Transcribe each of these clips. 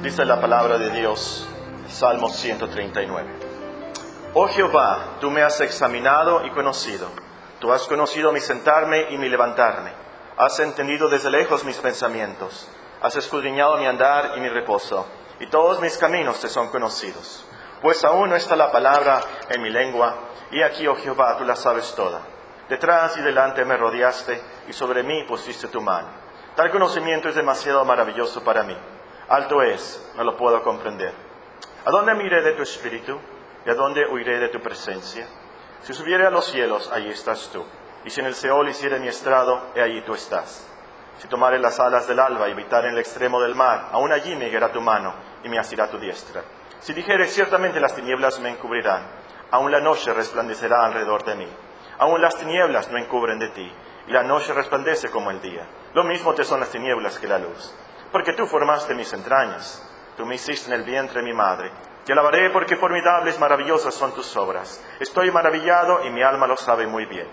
Dice la palabra de Dios, Salmo 139. Oh Jehová, tú me has examinado y conocido. Tú has conocido mi sentarme y mi levantarme. Has entendido desde lejos mis pensamientos. Has escudriñado mi andar y mi reposo. Y todos mis caminos te son conocidos. Pues aún no está la palabra en mi lengua. Y aquí, oh Jehová, tú la sabes toda. Detrás y delante me rodeaste y sobre mí pusiste tu mano. Tal conocimiento es demasiado maravilloso para mí. Alto es, no lo puedo comprender. ¿A dónde me iré de tu espíritu? ¿Y a dónde huiré de tu presencia? Si subiere a los cielos, allí estás tú. Y si en el Seol hiciere mi estrado, he allí tú estás. Si tomare las alas del alba y habitare en el extremo del mar, aún allí me guiará tu mano y me asirá tu diestra. Si dijere, ciertamente las tinieblas me encubrirán, aún la noche resplandecerá alrededor de mí. Aún las tinieblas no encubren de ti, y la noche resplandece como el día. Lo mismo te son las tinieblas que la luz. Porque tú formaste mis entrañas, tú me hiciste en el vientre de mi madre. Te alabaré porque formidables, maravillosas son tus obras. Estoy maravillado y mi alma lo sabe muy bien.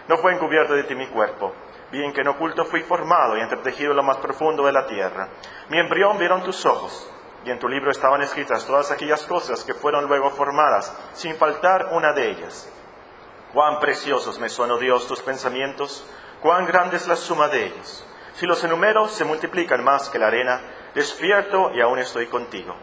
No fue encubierto de ti mi cuerpo, bien que en oculto fui formado y entretejido en lo más profundo de la tierra. Mi embrión vieron tus ojos, y en tu libro estaban escritas todas aquellas cosas que fueron luego formadas, sin faltar una de ellas. Cuán preciosos me son, oh Dios, tus pensamientos, cuán grande es la suma de ellos. Si los enumero, se multiplican más que la arena. Despierto y aún estoy contigo.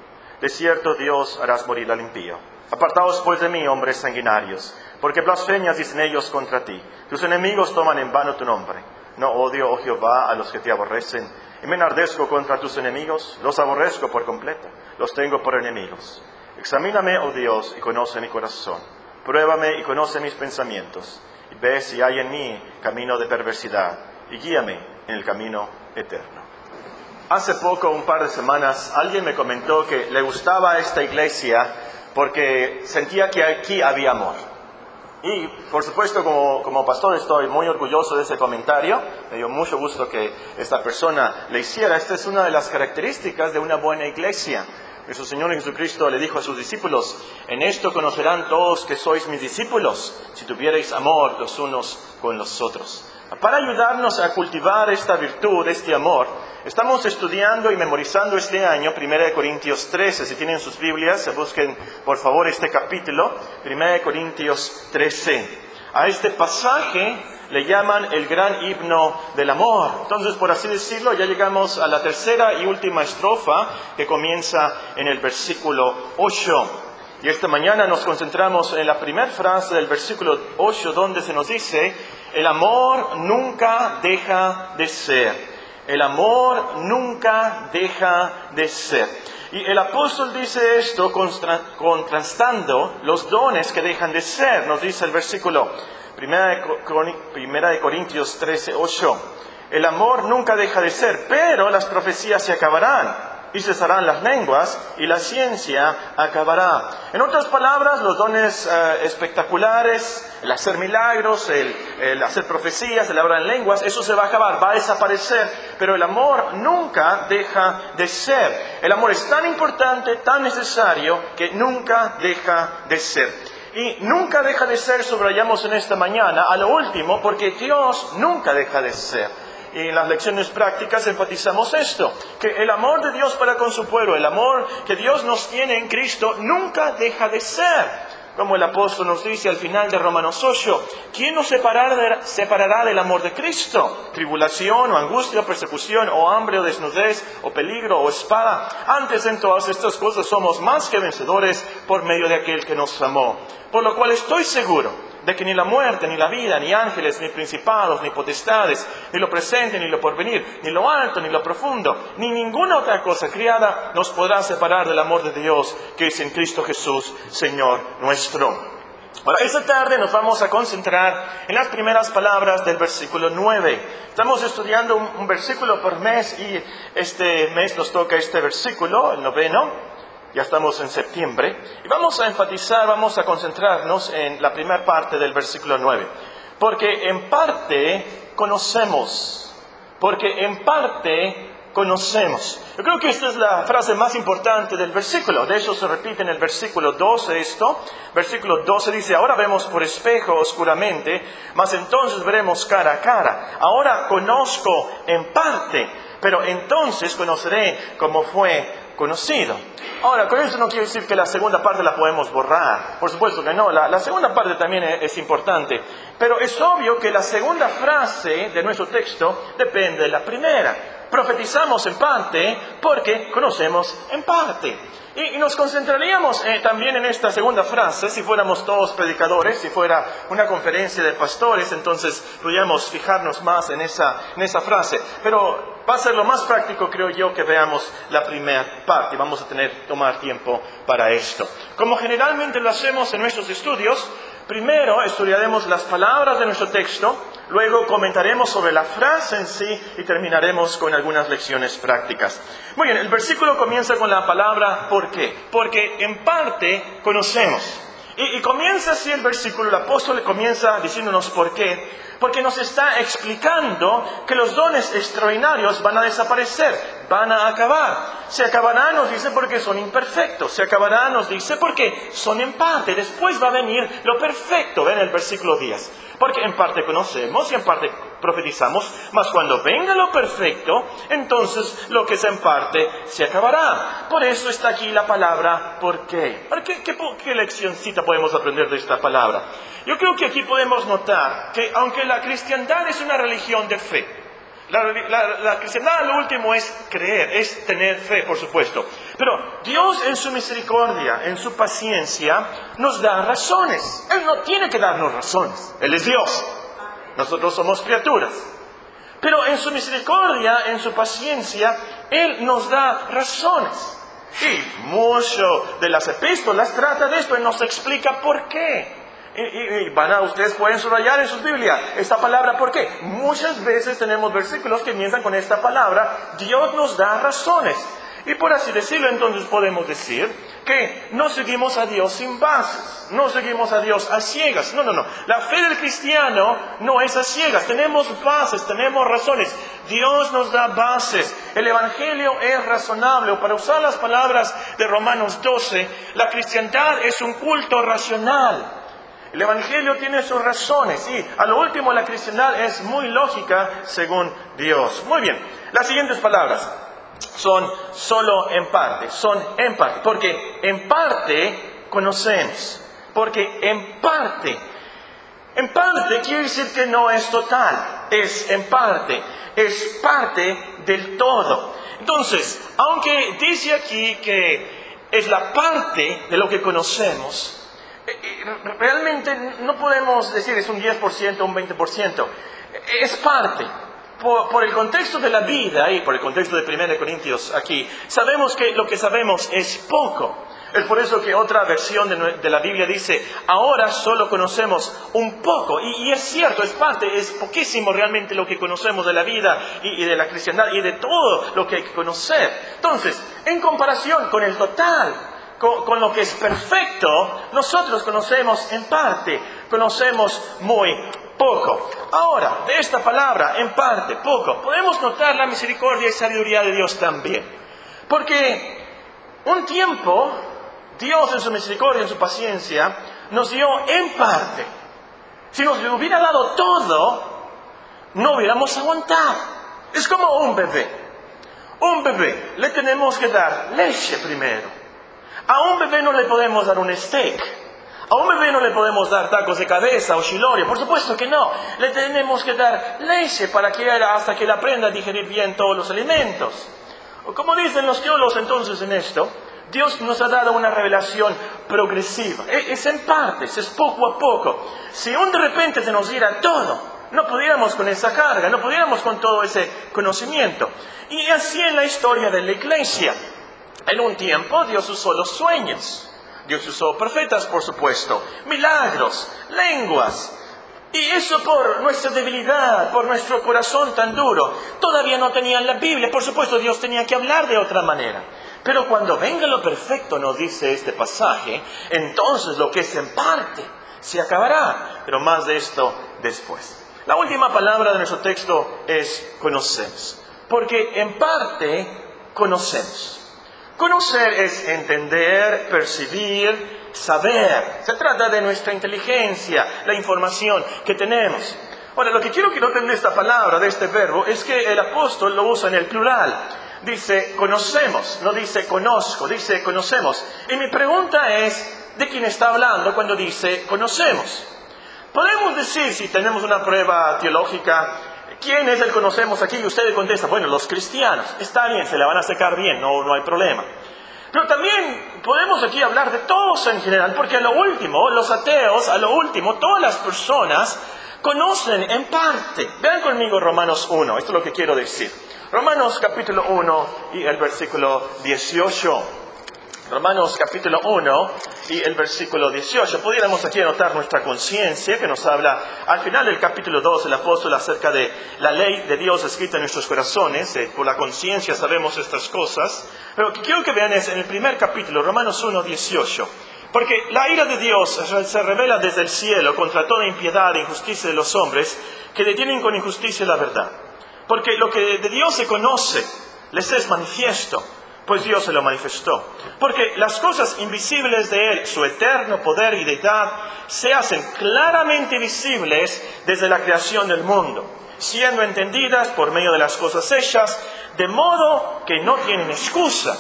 De cierto, Dios, harás morir al impío. Apartaos pues de mí, hombres sanguinarios, porque blasfemias dicen ellos contra ti. Tus enemigos toman en vano tu nombre. No odio, oh Jehová, a los que te aborrecen, y me enardezco contra tus enemigos. Los aborrezco por completo, los tengo por enemigos. Examíname, oh Dios, y conoce mi corazón. Pruébame y conoce mis pensamientos, y ve si hay en mí camino de perversidad, y guíame en el camino eterno. Hace poco, un par de semanas, alguien me comentó que le gustaba esta iglesia porque sentía que aquí había amor. Y, por supuesto, como pastor estoy muy orgulloso de ese comentario. Me dio mucho gusto que esta persona le hiciera. Esta es una de las características de una buena iglesia. Nuestro Señor Jesucristo le dijo a sus discípulos: en esto conocerán todos que sois mis discípulos, si tuvierais amor los unos con los otros. Para ayudarnos a cultivar esta virtud, este amor, estamos estudiando y memorizando este año 1 Corintios 13. Si tienen sus Biblias, busquen por favor este capítulo, 1 Corintios 13. A este pasaje le llaman el gran himno del amor. Entonces, por así decirlo, ya llegamos a la tercera y última estrofa que comienza en el versículo 8. Y esta mañana nos concentramos en la primera frase del versículo 8, donde se nos dice: el amor nunca deja de ser. El amor nunca deja de ser. Y el apóstol dice esto contrastando los dones que dejan de ser. Nos dice el versículo 1 Corintios 13, 8. El amor nunca deja de ser, pero las profecías se acabarán. Y cesarán las lenguas, y la ciencia acabará. En otras palabras, los dones espectaculares, el hacer milagros, el hacer profecías, el hablar en lenguas, eso se va a acabar, va a desaparecer. Pero el amor nunca deja de ser. El amor es tan importante, tan necesario, que nunca deja de ser. Y nunca deja de ser, subrayamos en esta mañana, a lo último, porque Dios nunca deja de ser. Y en las lecciones prácticas enfatizamos esto, que el amor de Dios para con su pueblo, el amor que Dios nos tiene en Cristo, nunca deja de ser. Como el apóstol nos dice al final de Romanos 8, ¿quién nos separará del amor de Cristo? ¿Tribulación o angustia o persecución o hambre o desnudez o peligro o espada? Antes en todas estas cosas somos más que vencedores por medio de aquel que nos amó. Por lo cual estoy seguro de que ni la muerte, ni la vida, ni ángeles, ni principados, ni potestades, ni lo presente, ni lo porvenir, ni lo alto, ni lo profundo, ni ninguna otra cosa criada nos podrá separar del amor de Dios que es en Cristo Jesús, Señor nuestro. Ahora, esta tarde nos vamos a concentrar en las primeras palabras del versículo 9. Estamos estudiando un versículo por mes y este mes nos toca este versículo, el 9. Ya estamos en septiembre y vamos a enfatizar, vamos a concentrarnos en la primera parte del versículo 9. Porque en parte conocemos. Yo creo que esta es la frase más importante del versículo. De hecho, se repite en el versículo 12 esto. Versículo 12 dice: ahora vemos por espejo oscuramente, mas entonces veremos cara a cara. Ahora conozco en parte, pero entonces conoceré como fue conocido. Ahora, con eso no quiero decir que la segunda parte la podemos borrar. Por supuesto que no. La segunda parte también es importante. Pero es obvio que la segunda frase de nuestro texto depende de la primera. Profetizamos en parte porque conocemos en parte. Y nos concentraríamos también en esta segunda frase, si fuéramos todos predicadores, si fuera una conferencia de pastores, entonces podríamos fijarnos más en esa frase. Pero va a ser lo más práctico, creo yo, que veamos la primera parte. Vamos a tomar tiempo para esto. Como generalmente lo hacemos en nuestros estudios, primero estudiaremos las palabras de nuestro texto, luego comentaremos sobre la frase en sí y terminaremos con algunas lecciones prácticas. Muy bien, el versículo comienza con la palabra ¿por qué? Porque en parte conocemos. Y comienza así el versículo, el apóstol comienza diciéndonos por qué. Porque nos está explicando que los dones extraordinarios van a desaparecer, van a acabar. Se acabarán, nos dice, porque son imperfectos. Se acabarán, nos dice, porque son en parte. Después va a venir lo perfecto, ven el versículo 10. Porque en parte conocemos y en parte profetizamos, mas cuando venga lo perfecto, entonces lo que es en parte se acabará. Por eso está aquí la palabra ¿por qué? ¿Qué leccioncita podemos aprender de esta palabra? Yo creo que aquí podemos notar que aunque la cristiandad es una religión de fe, la cristiandad lo último es creer, es tener fe, por supuesto. Pero Dios en su misericordia, en su paciencia, nos da razones. Él no tiene que darnos razones. Él es Dios. Nosotros somos criaturas. Pero en su misericordia, en su paciencia, Él nos da razones. Y mucho de las epístolas trata de esto y nos explica por qué. Ustedes pueden subrayar en sus Biblias esta palabra, ¿por qué? Muchas veces tenemos versículos que comienzan con esta palabra, Dios nos da razones. Y por así decirlo, entonces podemos decir que no seguimos a Dios sin bases, no seguimos a Dios a ciegas. No. La fe del cristiano no es a ciegas, tenemos bases, tenemos razones. Dios nos da bases. El Evangelio es razonable, o para usar las palabras de Romanos 12, la cristiandad es un culto racional. El Evangelio tiene sus razones y a lo último la cristiandad es muy lógica según Dios. Muy bien, las siguientes palabras son solo en parte, porque en parte conocemos, porque en parte quiere decir que no es total, es en parte, es parte del todo. Entonces, aunque dice aquí que es la parte de lo que conocemos, realmente no podemos decir es un 10%, un 20%. Es parte. Por el contexto de la vida y por el contexto de 1 Corintios aquí, sabemos que lo que sabemos es poco. Es por eso que otra versión de la Biblia dice, ahora solo conocemos un poco. Y es cierto, es parte, es poquísimo realmente lo que conocemos de la vida y de la cristiandad y de todo lo que hay que conocer. Entonces, en comparación con el total, con lo que es perfecto, nosotros conocemos en parte, conocemos muy poco. Ahora, de esta palabra, en parte, poco, podemos notar la misericordia y sabiduría de Dios también. Porque un tiempo, Dios en su misericordia, en su paciencia, nos dio en parte. Si nos le hubiera dado todo, no hubiéramos aguantado. Es como un bebé. Un bebé, le tenemos que dar leche primero. A un bebé no le podemos dar un steak. A un bebé no le podemos dar tacos de cabeza o chilorio. Por supuesto que no. Le tenemos que dar leche hasta que él aprenda a digerir bien todos los alimentos. O como dicen los teólogos entonces en esto, Dios nos ha dado una revelación progresiva. Es en partes, es poco a poco. Si de repente se nos diera todo, no pudiéramos con esa carga, no pudiéramos con todo ese conocimiento. Y así en la historia de la iglesia. En un tiempo Dios usó los sueños, Dios usó profetas, por supuesto, milagros, lenguas. Y eso por nuestra debilidad, por nuestro corazón tan duro. Todavía no tenían la Biblia, por supuesto Dios tenía que hablar de otra manera. Pero cuando venga lo perfecto, nos dice este pasaje, entonces lo que es en parte se acabará. Pero más de esto después. La última palabra de nuestro texto es conocemos. Porque en parte conocemos. Conocer es entender, percibir, saber. Se trata de nuestra inteligencia, la información que tenemos. Ahora, lo que quiero que noten de esta palabra, de este verbo, es que el apóstol lo usa en el plural. dice conocemos, no dice conozco, dice conocemos. Y mi pregunta es, ¿de quién está hablando cuando dice conocemos? Podemos decir, si tenemos una prueba teológica, ¿quién es el conocemos aquí? Y usted contesta, bueno, los cristianos. Está bien, se la van a sacar bien, no hay problema. Pero también podemos aquí hablar de todos en general, porque a lo último, los ateos, a lo último, todas las personas conocen en parte. Vean conmigo Romanos 1, esto es lo que quiero decir. Romanos capítulo 1 y el versículo 18. Romanos capítulo 1 y el versículo 18. Pudiéramos aquí anotar nuestra conciencia, que nos habla al final del capítulo 2 el apóstol acerca de la ley de Dios escrita en nuestros corazones. Por la conciencia sabemos estas cosas. Pero quiero que vean es en el primer capítulo, Romanos 1, 18. Porque la ira de Dios se revela desde el cielo contra toda impiedad e injusticia de los hombres que detienen con injusticia la verdad. Porque lo que de Dios se conoce les es manifiesto, pues Dios se lo manifestó. Porque las cosas invisibles de Él, su eterno poder y deidad, se hacen claramente visibles desde la creación del mundo, siendo entendidas por medio de las cosas hechas, de modo que no tienen excusa.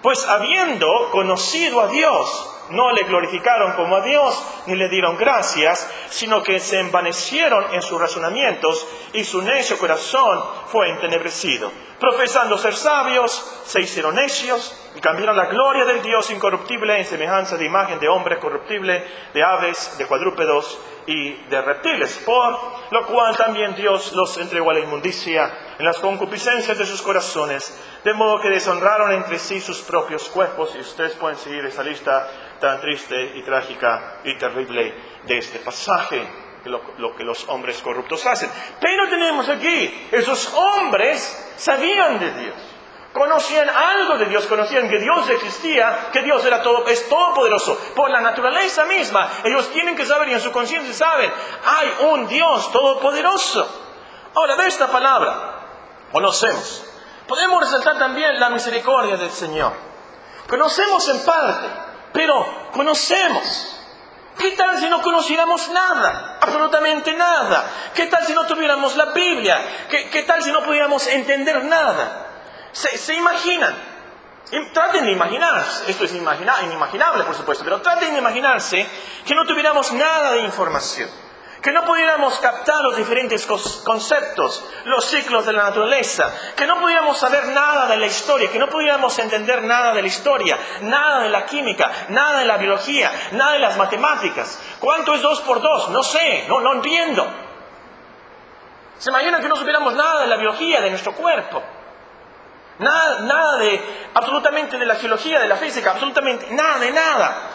Pues habiendo conocido a Dios, no le glorificaron como a Dios, ni le dieron gracias, sino que se envanecieron en sus razonamientos, y su necio corazón fue entenebrecido. Profesando ser sabios, se hicieron necios, y cambiaron la gloria del Dios incorruptible en semejanza de imagen de hombre corruptible, de aves, de cuadrúpedos y de reptiles. Por lo cual también Dios los entregó a la inmundicia en las concupiscencias de sus corazones, de modo que deshonraron entre sí sus propios cuerpos. Y ustedes pueden seguir esa lista tan triste y trágica y terrible de este pasaje, lo que los hombres corruptos hacen. Pero tenemos aquí, esos hombres sabían de Dios, conocían algo de Dios, conocían que Dios existía, que Dios es todopoderoso. Por la naturaleza misma, ellos tienen que saber, y en su conciencia saben, hay un Dios todopoderoso. Ahora, de esta palabra, conocemos. Podemos resaltar también la misericordia del Señor. Conocemos en parte, pero conocemos. ¿Qué tal si no conociéramos nada? Absolutamente nada. ¿Qué tal si no tuviéramos la Biblia? ¿Qué tal si no pudiéramos entender nada? ¿Se imaginan? Traten de imaginarse. Esto es inimaginable, por supuesto, pero traten de imaginarse que no tuviéramos nada de información, que no pudiéramos captar los diferentes conceptos, los ciclos de la naturaleza, que no pudiéramos saber nada de la historia, que no pudiéramos entender nada de la historia, nada de la química, nada de la biología, nada de las matemáticas. ¿Cuánto es 2 por 2? No sé, no entiendo. ¿Se imaginan que no supiéramos nada de la biología de nuestro cuerpo? Nada absolutamente de la geología, de la física, absolutamente nada de nada.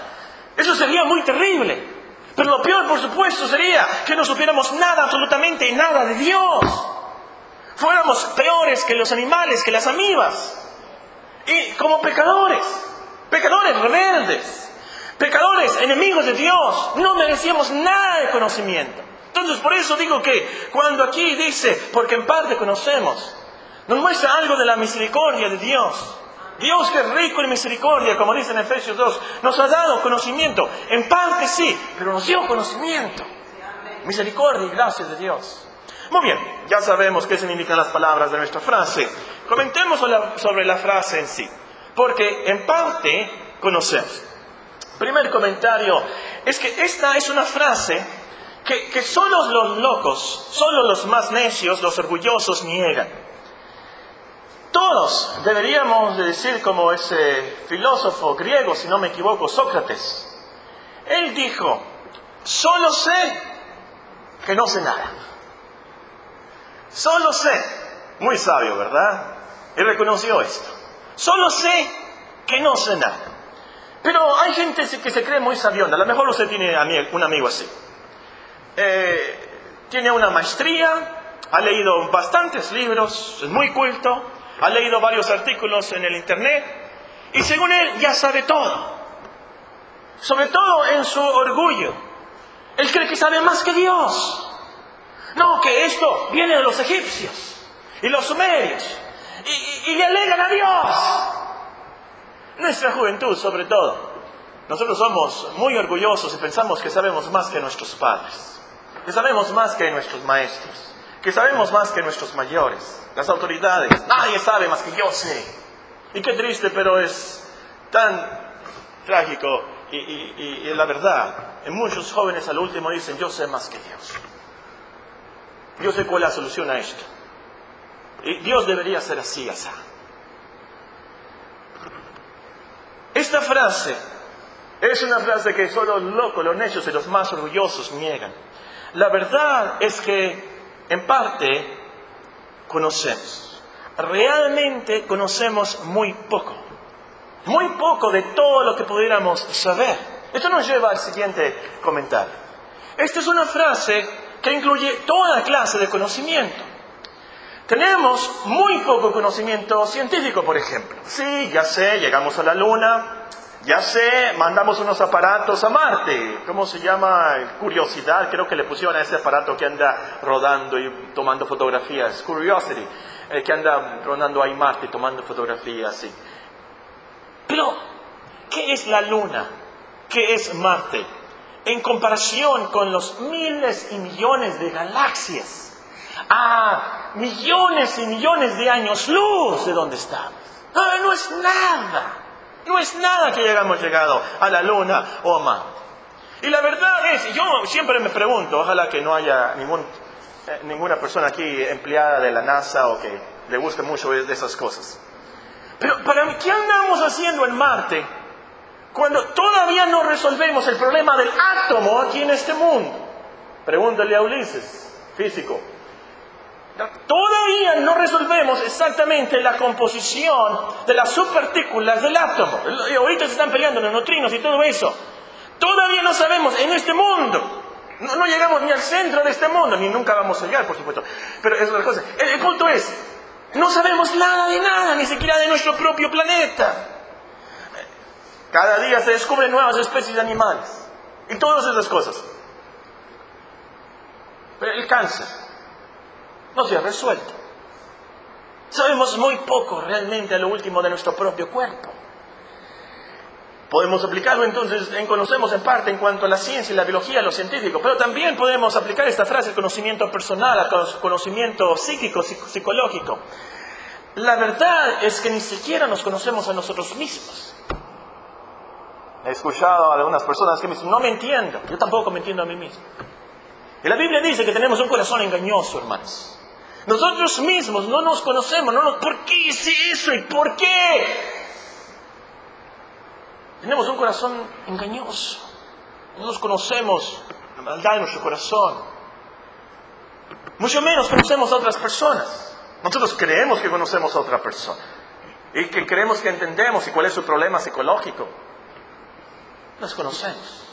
Eso sería muy terrible. Pero lo peor, por supuesto, sería que no supiéramos nada, absolutamente nada de Dios. Fuéramos peores que los animales, que las amibas. Y como pecadores rebeldes, pecadores enemigos de Dios, no merecíamos nada de conocimiento. Entonces, por eso digo que cuando aquí dice, porque en parte conocemos, nos muestra algo de la misericordia de Dios. Dios, que es rico en misericordia, como dice en Efesios 2, nos ha dado conocimiento. En parte sí, pero nos dio conocimiento. Misericordia y gracia de Dios. Muy bien, ya sabemos qué significan las palabras de nuestra frase. Comentemos sobre la frase en sí. Porque en parte conocemos. Primer comentario es que esta es una frase que solo los locos, solo los más necios, los orgullosos niegan. Todos deberíamos de decir como ese filósofo griego, si no me equivoco, Sócrates. Él dijo, solo sé que no sé nada. Solo sé, muy sabio, ¿verdad? Y reconoció esto. Solo sé que no sé nada. Pero hay gente que se cree muy sabionda. A lo mejor usted tiene un amigo así. Tiene una maestría, ha leído bastantes libros, es muy culto, ha leído varios artículos en el internet y según él ya sabe todo. Sobre todo en su orgullo. Él cree que sabe más que Dios. No, que esto viene de los egipcios y los sumerios y le alegan a Dios. Nuestra juventud, sobre todo, nosotros somos muy orgullosos y pensamos que sabemos más que nuestros padres, que sabemos más que nuestros maestros, que sabemos más que nuestros mayores. las autoridades. Nadie sabe más que yo sé. Y qué triste, pero es tan trágico. Y la verdad, muchos jóvenes al último dicen, yo sé más que Dios. Yo sé cuál es la solución a esto. Y Dios debería ser así, así. Esta frase es una frase que solo los locos, los necios y los más orgullosos niegan. La verdad es que, en parte, conocemos. Realmente conocemos muy poco. Muy poco de todo lo que pudiéramos saber. Esto nos lleva al siguiente comentario. Esta es una frase que incluye toda clase de conocimiento. Tenemos muy poco conocimiento científico, por ejemplo. Sí, ya sé, llegamos a la Luna. Ya sé, mandamos unos aparatos a Marte. ¿Cómo se llama? Curiosidad, creo que le pusieron a ese aparato que anda rodando y tomando fotografías. Curiosity, que anda rodando ahí Marte y tomando fotografías, sí. Pero, ¿qué es la Luna? ¿Qué es Marte? En comparación con los miles y millones de galaxias. A millones y millones de años luz de donde estamos. No es nada. No es nada que hayamos llegado a la Luna o a Marte. Y la verdad es, yo siempre me pregunto, ojalá que no haya ninguna persona aquí empleada de la NASA o que le guste mucho de esas cosas. Pero para mí, ¿qué andamos haciendo en Marte cuando todavía no resolvemos el problema del átomo aquí en este mundo? Pregúntale a Ulises, físico. Todavía no resolvemos exactamente la composición de las subpartículas del átomo. Y ahorita se están peleando los neutrinos y todo eso. Todavía no sabemos en este mundo. No llegamos ni al centro de este mundo, ni nunca vamos a llegar, por supuesto. Pero es la cosa. El punto es, no sabemos nada de nada, ni siquiera de nuestro propio planeta. Cada día se descubren nuevas especies de animales. Y todas esas cosas. Pero el cáncer no se ha resuelto. Sabemos muy poco realmente a lo último de nuestro propio cuerpo. Podemos aplicarlo entonces, conocemos en parte en cuanto a la ciencia y la biología, lo científico, pero también podemos aplicar esta frase al conocimiento personal, al conocimiento psíquico, psicológico. La verdad es que ni siquiera nos conocemos a nosotros mismos. He escuchado a algunas personas que me dicen, no me entiendo, yo tampoco me entiendo a mí mismo. Y la Biblia dice que tenemos un corazón engañoso, hermanos. Nosotros mismos no nos conocemos, ¿por qué hice eso y por qué? Tenemos un corazón engañoso. No nos conocemos la maldad de nuestro corazón. Mucho menos conocemos a otras personas. Nosotros creemos que conocemos a otra persona. Y que creemos que entendemos y cuál es su problema psicológico. Las conocemos.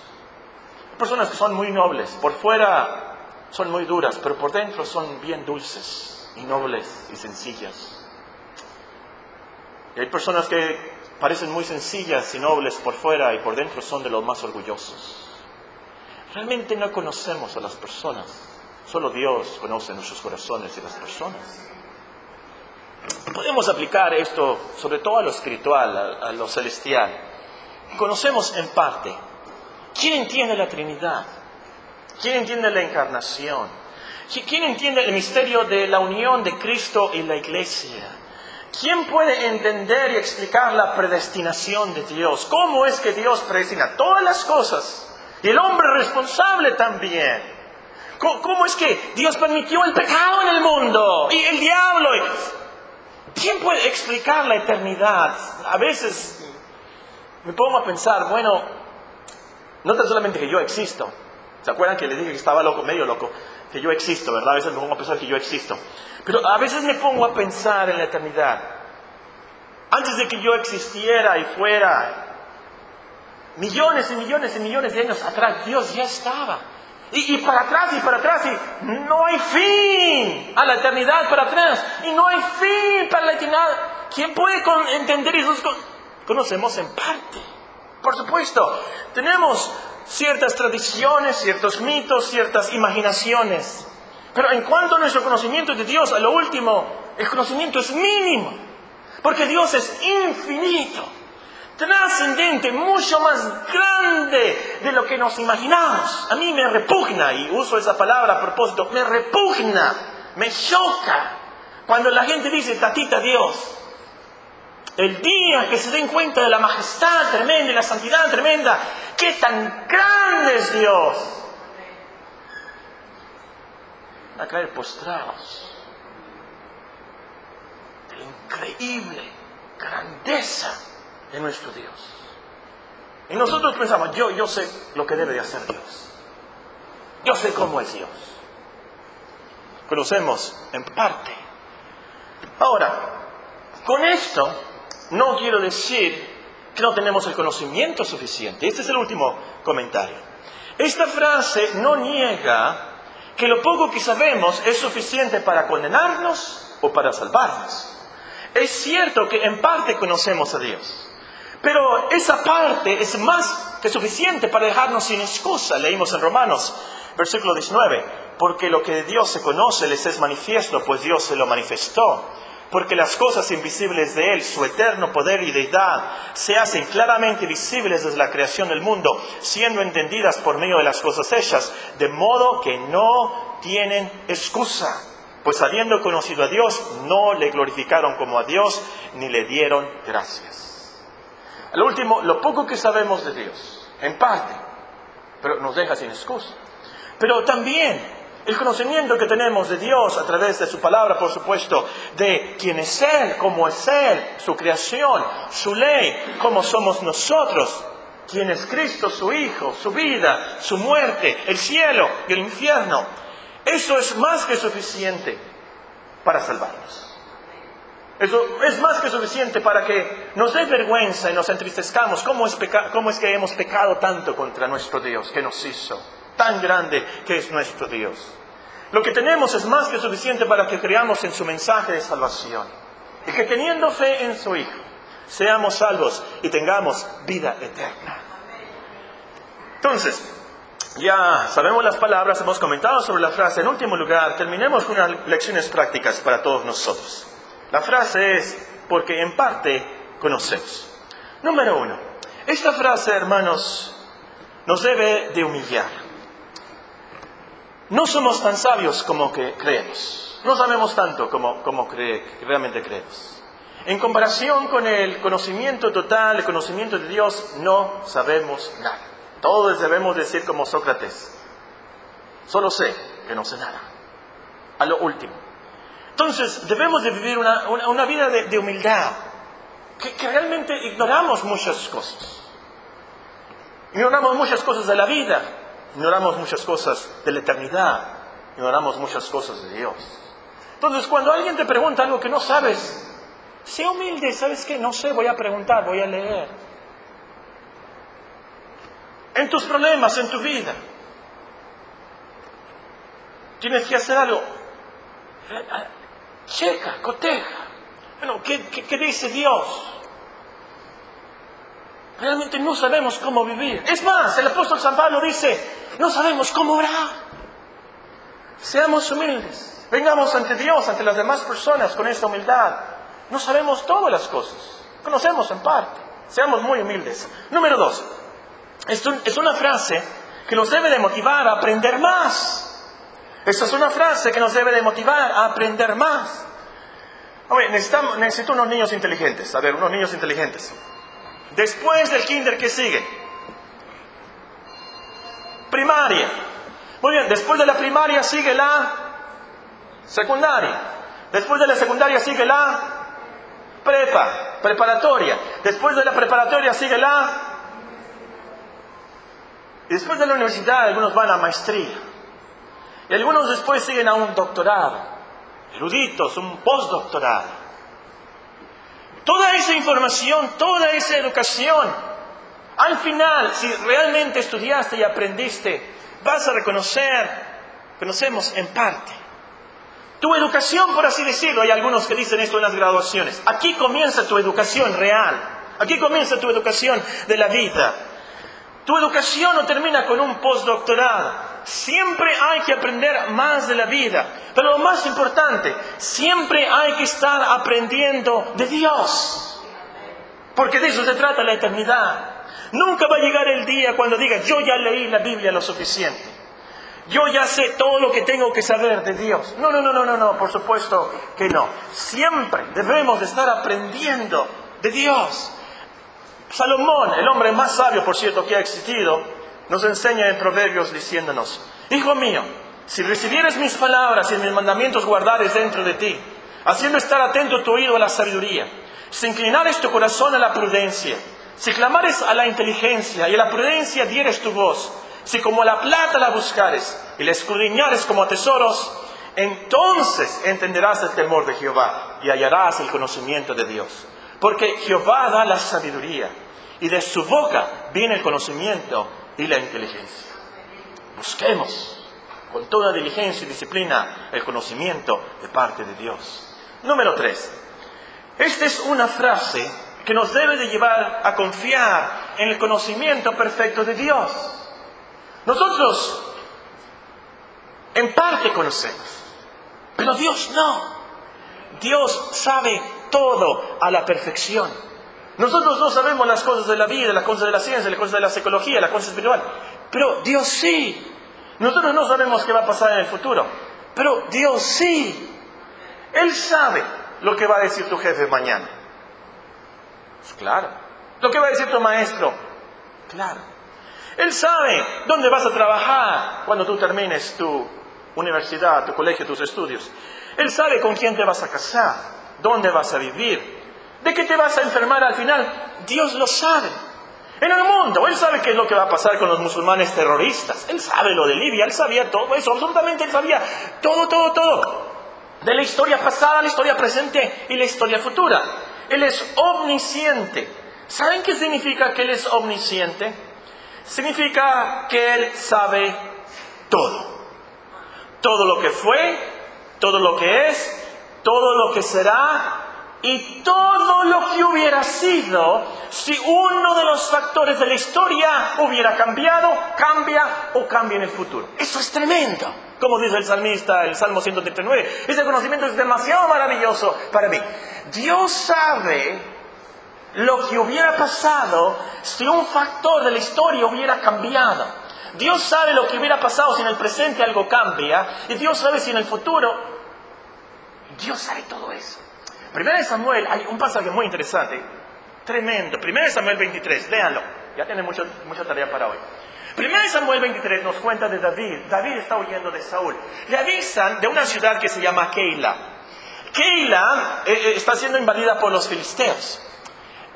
Hay personas que son muy nobles. Por fuera son muy duras, pero por dentro son bien dulces y nobles y sencillas. Y hay personas que parecen muy sencillas y nobles por fuera y por dentro son de los más orgullosos. Realmente no conocemos a las personas. Solo Dios conoce nuestros corazones y las personas. Podemos aplicar esto sobre todo a lo espiritual, a lo celestial. Conocemos en parte. ¿Quién entiende la Trinidad? ¿Quién entiende la encarnación? ¿Quién entiende el misterio de la unión de Cristo y la Iglesia? ¿Quién puede entender y explicar la predestinación de Dios? ¿Cómo es que Dios predestina todas las cosas? Y el hombre responsable también. ¿Cómo es que Dios permitió el pecado en el mundo? Y el diablo. ¿Quién puede explicar la eternidad? A veces me pongo a pensar, bueno, no tan solamente que yo existo. ¿Se acuerdan que les dije que estaba loco, medio loco? Que yo existo, ¿verdad? A veces me pongo a pensar que yo existo. Pero a veces me pongo a pensar en la eternidad. Antes de que yo existiera y fuera, millones y millones y millones de años atrás, Dios ya estaba. Y para atrás y para atrás, y no hay fin a la eternidad para atrás. Y no hay fin para la eternidad. ¿Quién puede entender eso? Conocemos en parte. Por supuesto, tenemos ciertas tradiciones, ciertos mitos, ciertas imaginaciones. Pero en cuanto a nuestro conocimiento de Dios, a lo último, el conocimiento es mínimo. Porque Dios es infinito, trascendente, mucho más grande de lo que nos imaginamos. A mí me repugna, y uso esa palabra a propósito, me repugna, me choca Cuando la gente dice tatita Dios, el día que se den cuenta de la majestad tremenda y la santidad tremenda, qué tan grande es Dios, van a caer postrados de la increíble grandeza de nuestro Dios. Y nosotros pensamos, yo sé lo que debe de hacer Dios. Yo sé cómo es Dios. Conocemos en parte. Ahora, con esto no quiero decir que no tenemos el conocimiento suficiente. Este es el último comentario. Esta frase no niega que lo poco que sabemos es suficiente para condenarnos o para salvarnos. Es cierto que en parte conocemos a Dios, pero esa parte es más que suficiente para dejarnos sin excusa. Leímos en Romanos, versículo 19, porque lo que de Dios se conoce les es manifiesto, pues Dios se lo manifestó. Porque las cosas invisibles de Él, su eterno poder y deidad, se hacen claramente visibles desde la creación del mundo, siendo entendidas por medio de las cosas hechas, de modo que no tienen excusa. Pues habiendo conocido a Dios, no le glorificaron como a Dios, ni le dieron gracias. Al último, lo poco que sabemos de Dios, en parte, pero nos deja sin excusa. Pero también el conocimiento que tenemos de Dios a través de su palabra, por supuesto, de quién es Él, cómo es Él, su creación, su ley, cómo somos nosotros, quién es Cristo, su Hijo, su vida, su muerte, el cielo y el infierno. Eso es más que suficiente para salvarnos. Eso es más que suficiente para que nos dé vergüenza y nos entristezcamos. ¿Cómo es que hemos pecado tanto contra nuestro Dios que nos hizo? Tan grande que es nuestro Dios. Lo que tenemos es más que suficiente para que creamos en su mensaje de salvación. Y que teniendo fe en su Hijo, seamos salvos y tengamos vida eterna. Entonces, ya sabemos las palabras, hemos comentado sobre la frase. En último lugar, terminemos con unas lecciones prácticas para todos nosotros. La frase es, porque en parte conocemos. Número 1. Esta frase, hermanos, nos debe de humillar. No somos tan sabios como que creemos. No sabemos tanto como realmente creemos. En comparación con el conocimiento total, el conocimiento de Dios, no sabemos nada. Todos debemos decir como Sócrates, solo sé que no sé nada. A lo último. Entonces debemos de vivir una vida de humildad, que realmente ignoramos muchas cosas. Ignoramos muchas cosas de la vida, ignoramos muchas cosas de la eternidad, ignoramos muchas cosas de Dios. Entonces cuando alguien te pregunta algo que no sabes, sé humilde, ¿sabes qué? No sé, voy a preguntar, voy a leer. En tus problemas, en tu vida, tienes que hacer algo. Checa, coteja. Bueno, ¿qué dice Dios? Realmente no sabemos cómo vivir. Es más, el apóstol San Pablo dice, no sabemos cómo orar. Seamos humildes. Vengamos ante Dios, ante las demás personas con esta humildad. No sabemos todas las cosas. Conocemos en parte. Seamos muy humildes. Número 2. Es una frase que nos debe de motivar a aprender más. Esta es una frase que nos debe de motivar a aprender más. Oye, necesito unos niños inteligentes. A ver, unos niños inteligentes. Después del kinder, ¿qué sigue? Primaria. Muy bien, después de la primaria sigue la secundaria. Después de la secundaria sigue la preparatoria. Después de la preparatoria sigue y después de la universidad algunos van a maestría. Y algunos después siguen a un doctorado. Eruditos, un postdoctorado. Toda esa información, toda esa educación, al final, si realmente estudiaste y aprendiste, vas a conocemos en parte. Tu educación, por así decirlo, hay algunos que dicen esto en las graduaciones. Aquí comienza tu educación real. Aquí comienza tu educación de la vida. Tu educación no termina con un postdoctorado. Siempre hay que aprender más de la vida. Pero lo más importante, siempre hay que estar aprendiendo de Dios. Porque de eso se trata la eternidad. Nunca va a llegar el día cuando digas, yo ya leí la Biblia lo suficiente. Yo ya sé todo lo que tengo que saber de Dios. No, por supuesto que no. Siempre debemos de estar aprendiendo de Dios. Salomón, el hombre más sabio, por cierto, que ha existido, nos enseña en Proverbios diciéndonos: Hijo mío, si recibieres mis palabras y mis mandamientos guardares dentro de ti, haciendo estar atento tu oído a la sabiduría, si inclinares tu corazón a la prudencia, si clamares a la inteligencia y a la prudencia dieres tu voz, si como a la plata la buscares y la escudriñares como a tesoros, entonces entenderás el temor de Jehová y hallarás el conocimiento de Dios. Porque Jehová da la sabiduría y de su boca viene el conocimiento y la inteligencia. Busquemos con toda diligencia y disciplina el conocimiento de parte de Dios. Número 3. Esta es una frase que nos debe de llevar a confiar en el conocimiento perfecto de Dios. Nosotros en parte conocemos, pero Dios no. Dios sabe todo a la perfección. Nosotros no sabemos las cosas de la vida, las cosas de la ciencia, las cosas de la psicología, las cosas espirituales, pero Dios sí. Nosotros no sabemos qué va a pasar en el futuro, pero Dios sí. Él sabe lo que va a decir tu jefe mañana. Pues claro. Lo que va a decir tu maestro. Claro. Él sabe dónde vas a trabajar cuando tú termines tu universidad, tu colegio, tus estudios. Él sabe con quién te vas a casar, dónde vas a vivir, de qué te vas a enfermar al final. Dios lo sabe. En el mundo, Él sabe qué es lo que va a pasar con los musulmanes terroristas. Él sabe lo de Libia, Él sabía todo eso, absolutamente Él sabía todo. De la historia pasada, la historia presente y la historia futura. Él es omnisciente. ¿Saben qué significa que Él es omnisciente? Significa que Él sabe todo. Todo lo que fue, todo lo que es, todo lo que será y todo lo que hubiera sido si uno de los factores de la historia hubiera cambiado, cambia o cambia en el futuro. Eso es tremendo. Como dice el salmista, el Salmo 139, ese conocimiento es demasiado maravilloso para mí. Dios sabe lo que hubiera pasado si un factor de la historia hubiera cambiado. Dios sabe lo que hubiera pasado si en el presente algo cambia. Y Dios sabe si en el futuro. Dios sabe todo eso. 1 Samuel, hay un pasaje muy interesante, tremendo. 1 Samuel 23, léanlo. Ya tienen mucha tarea para hoy. 1 Samuel 23 nos cuenta de David. David está huyendo de Saúl. Le avisan de una ciudad que se llama Keila. Keila está siendo invadida por los filisteos.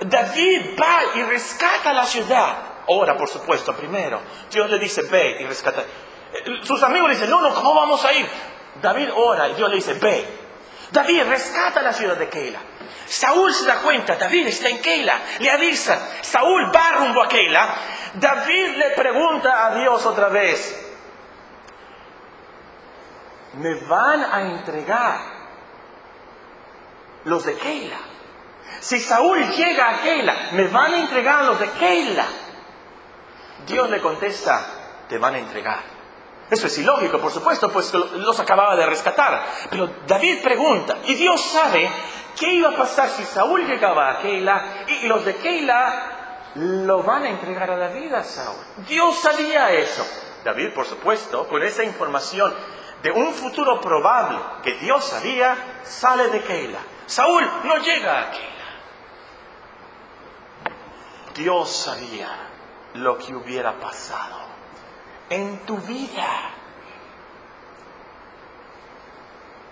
David va y rescata la ciudad. Ora, por supuesto, primero. Dios le dice, ve y rescata. Sus amigos le dicen, no, ¿cómo vamos a ir? David ora y Dios le dice, ve. David rescata la ciudad de Keila. Saúl se da cuenta, David está en Keila. Le avisan, Saúl va rumbo a Keila. David le pregunta a Dios otra vez, ¿me van a entregar los de Keila? Si Saúl llega a Keila, ¿me van a entregar los de Keila? Dios le contesta, te van a entregar. Eso es ilógico, por supuesto, pues los acababa de rescatar. Pero David pregunta, y Dios sabe qué iba a pasar si Saúl llegaba a Keila y los de Keila lo van a entregar a David a Saúl. Dios sabía eso. David, por supuesto, con esa información de un futuro probable que Dios sabía, sale de Keila. Saúl no llega a Keila. Dios sabía lo que hubiera pasado en tu vida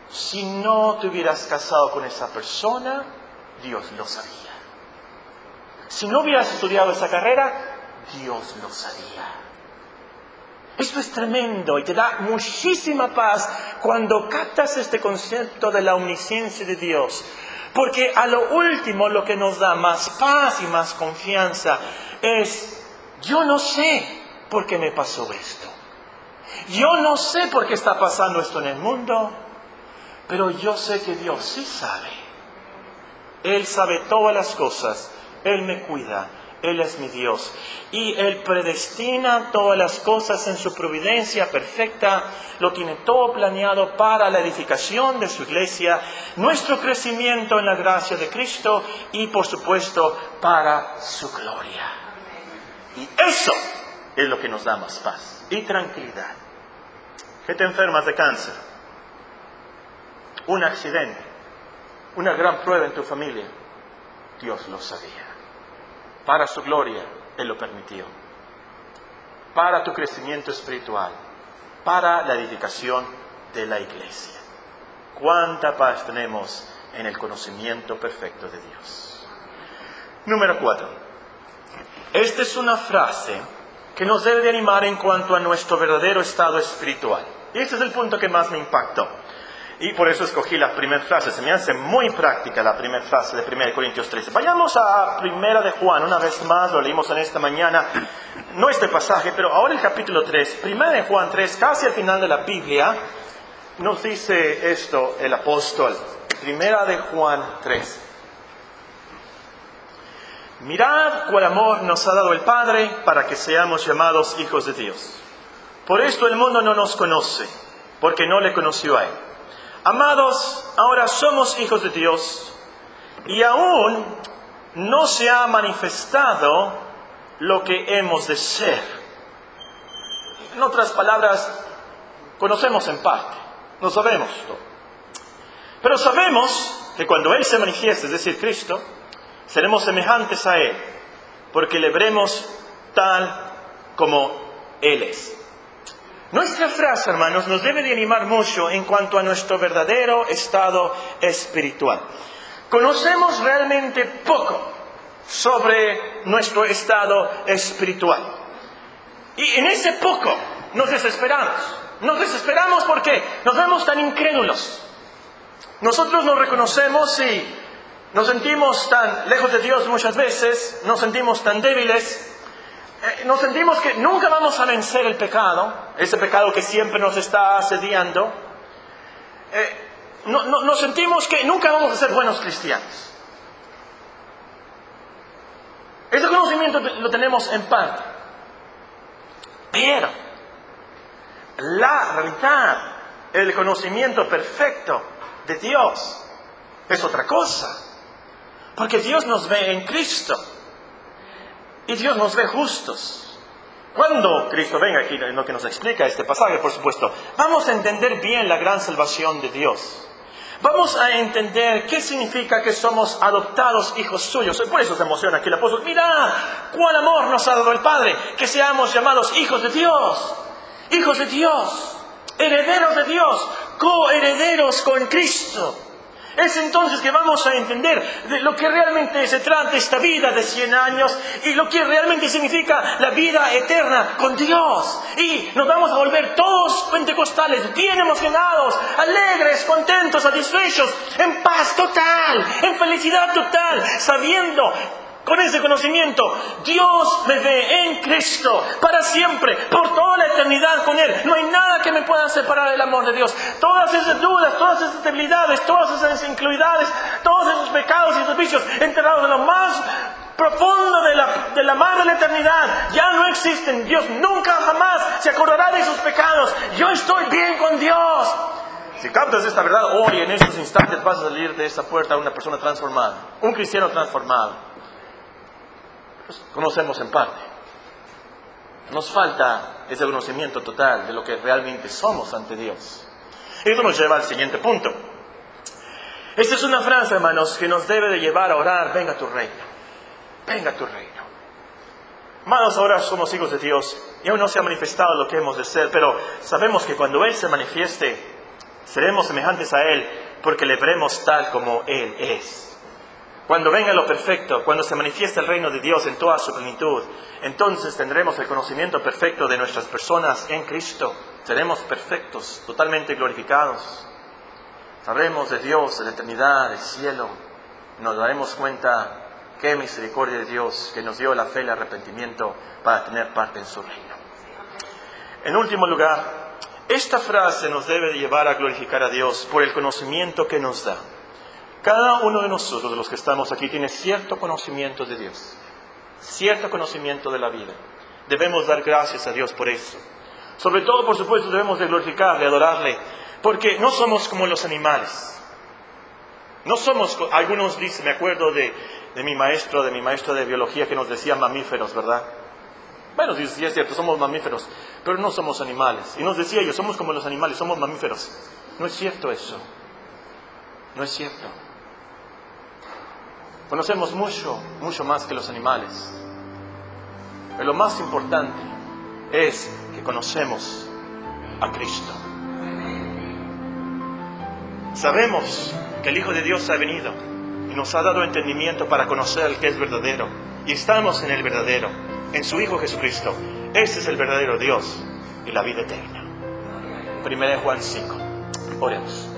si no te hubieras casado con esa persona. Dios lo sabía. Si no hubieras estudiado esa carrera, Dios lo sabía. Esto es tremendo y te da muchísima paz cuando captas este concepto de la omnisciencia de Dios. Porque a lo último lo que nos da más paz y más confianza es, yo no sé por qué me pasó esto. Yo no sé por qué está pasando esto en el mundo, pero yo sé que Dios sí sabe. Él sabe todas las cosas. Él me cuida. Él es mi Dios. Y Él predestina todas las cosas en su providencia perfecta. Lo tiene todo planeado para la edificación de su iglesia, nuestro crecimiento en la gracia de Cristo y, por supuesto, para su gloria. Y eso es lo que nos da más paz y tranquilidad. que te enfermas de cáncer, un accidente, una gran prueba en tu familia, Dios lo sabía. Para su gloria, Él lo permitió. Para tu crecimiento espiritual, para la edificación de la iglesia. ¿Cuánta paz tenemos en el conocimiento perfecto de Dios? Número 4. Esta es una frase que nos debe de animar en cuanto a nuestro verdadero estado espiritual. Y este es el punto que más me impactó. Y por eso escogí la primera frase. Se me hace muy práctica la primera frase de 1 Corintios 13. Vayamos a 1 de Juan, una vez más, lo leímos en esta mañana. No este pasaje, pero ahora el capítulo 3. 1 de Juan 3, casi al final de la Biblia, nos dice esto el apóstol. 1 de Juan 3. Mirad cuál amor nos ha dado el Padre para que seamos llamados hijos de Dios. Por esto el mundo no nos conoce, porque no le conoció a Él. Amados, ahora somos hijos de Dios y aún no se ha manifestado lo que hemos de ser. En otras palabras, conocemos en parte, no sabemos todo. Pero sabemos que cuando Él se manifieste, es decir, Cristo, seremos semejantes a Él, porque le veremos tal como Él es. Nuestra frase, hermanos, nos debe de animar mucho en cuanto a nuestro verdadero estado espiritual. Conocemos realmente poco sobre nuestro estado espiritual. Y en ese poco nos desesperamos. Nos desesperamos porque nos vemos tan incrédulos. Nosotros nos reconocemos y nos sentimos tan lejos de Dios muchas veces, nos sentimos tan débiles. Nos sentimos que nunca vamos a vencer el pecado, ese pecado que siempre nos está asediando. Nos sentimos que nunca vamos a ser buenos cristianos. Ese conocimiento lo tenemos en parte. Pero la realidad, el conocimiento perfecto de Dios es otra cosa. Porque Dios nos ve en Cristo. Y Dios nos ve justos. Cuando Cristo venga, aquí lo que nos explica este pasaje, por supuesto, vamos a entender bien la gran salvación de Dios. Vamos a entender qué significa que somos adoptados hijos suyos. Por eso se emociona aquí el apóstol. Mirad cuál amor nos ha dado el Padre, que seamos llamados hijos de Dios. Hijos de Dios, herederos de Dios, coherederos con Cristo. Es entonces que vamos a entender de lo que realmente se trata esta vida de 100 años y lo que realmente significa la vida eterna con Dios. Y nos vamos a volver todos pentecostales, bien emocionados, alegres, contentos, satisfechos, en paz total, en felicidad total, sabiendo con ese conocimiento, Dios me ve en Cristo para siempre, por toda la eternidad con Él. No hay nada que me pueda separar del amor de Dios. Todas esas dudas, todas esas debilidades, todas esas incomodidades, todos esos pecados y esos vicios enterrados en lo más profundo de la mar de la eternidad, ya no existen. Dios nunca jamás se acordará de esos pecados. Yo estoy bien con Dios. Si captas esta verdad, hoy en estos instantes vas a salir de esta puerta una persona transformada, un cristiano transformado. Conocemos en parte. Nos falta ese conocimiento total de lo que realmente somos ante Dios. Esto nos lleva al siguiente punto. Esta es una frase, hermanos, que nos debe de llevar a orar: venga tu reino, venga tu reino. Hermanos, ahora somos hijos de Dios y aún no se ha manifestado lo que hemos de ser, pero sabemos que cuando Él se manifieste, seremos semejantes a Él, porque le veremos tal como Él es. Cuando venga lo perfecto, cuando se manifieste el reino de Dios en toda su plenitud, entonces tendremos el conocimiento perfecto de nuestras personas en Cristo. Seremos perfectos, totalmente glorificados. Sabremos de Dios, de la eternidad, del cielo. Nos daremos cuenta qué misericordia de Dios que nos dio la fe y el arrepentimiento para tener parte en su reino. En último lugar, esta frase nos debe de llevar a glorificar a Dios por el conocimiento que nos da. Cada uno de nosotros, de los que estamos aquí, tiene cierto conocimiento de Dios, cierto conocimiento de la vida. Debemos dar gracias a Dios por eso. Sobre todo, por supuesto, debemos de glorificarle, adorarle, porque no somos como los animales. No somos, algunos dicen, me acuerdo de mi maestro de biología que nos decía mamíferos, ¿verdad? Bueno, sí es cierto, somos mamíferos, pero no somos animales. Y nos decía yo, somos como los animales, somos mamíferos. No es cierto eso. No es cierto. Conocemos mucho, mucho más que los animales. Pero lo más importante es que conocemos a Cristo. Sabemos que el Hijo de Dios ha venido y nos ha dado entendimiento para conocer al que es verdadero. Y estamos en el verdadero, en su Hijo Jesucristo. Ese es el verdadero Dios y la vida eterna. 1 Juan 5. Oremos.